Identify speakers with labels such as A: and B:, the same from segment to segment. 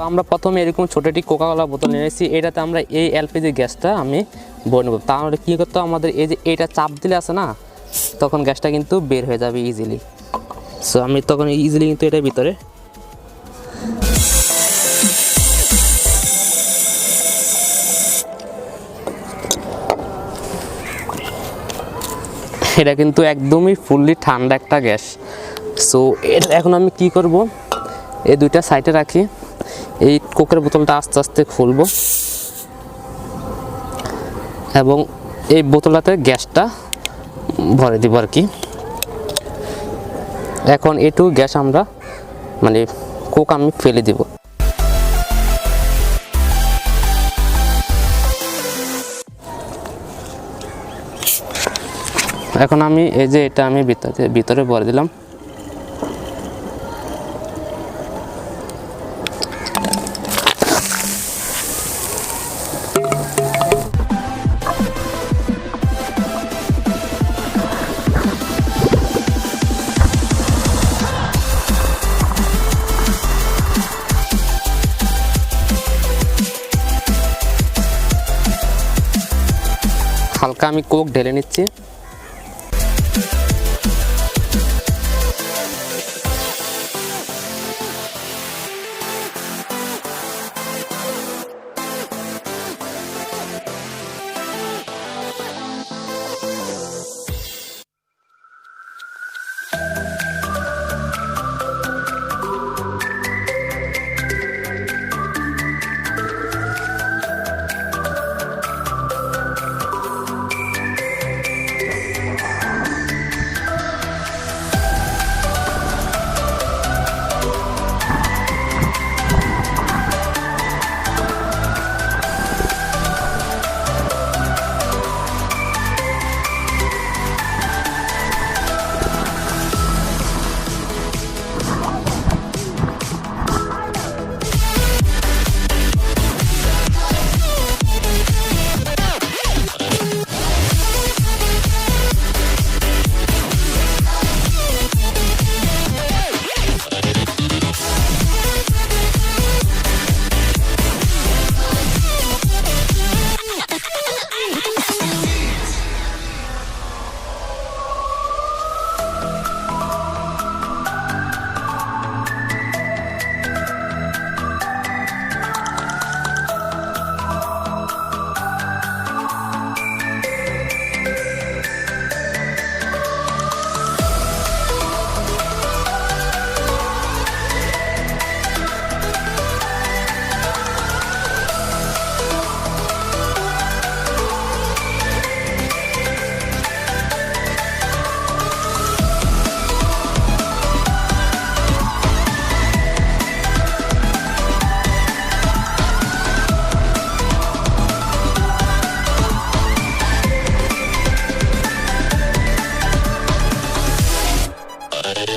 A: আমরা প্রথমে এরকম ছোট একটি কোকা-কোলা বোতল নিয়েছি, এটাতে আমরা এই এলপিজি গ্যাসটা আমি ভরে নেব। তাহলে কী করতে হবে, আমাদের এই যে এটা চাপ দিলে আছে না, তখন গ্যাসটা কিন্তু বের হয়ে যাবে ইজিলি। সো আমি তখন ইজিলি কিন্তু এটার ভিতরে এটা কিন্তু একদমই ফুললি ঠান্ডা একটা গ্যাস। সো এটা এখন আমি কি করব, এই দুইটা সাইডে রাখি, এই কোকের বোতলটা আস্তে আস্তে খুলবো এবং এই বোতলটাতে গ্যাসটা ভরে দিব আর কি। এখন এটু গ্যাস আমরা মানে কোক আমি ফেলে দিব। এখন আমি এই যে এটা আমি ভিতরে ভরে দিলাম। হালকা আমি কোক ঢেলে নিচ্ছি।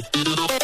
B: Technolodgy.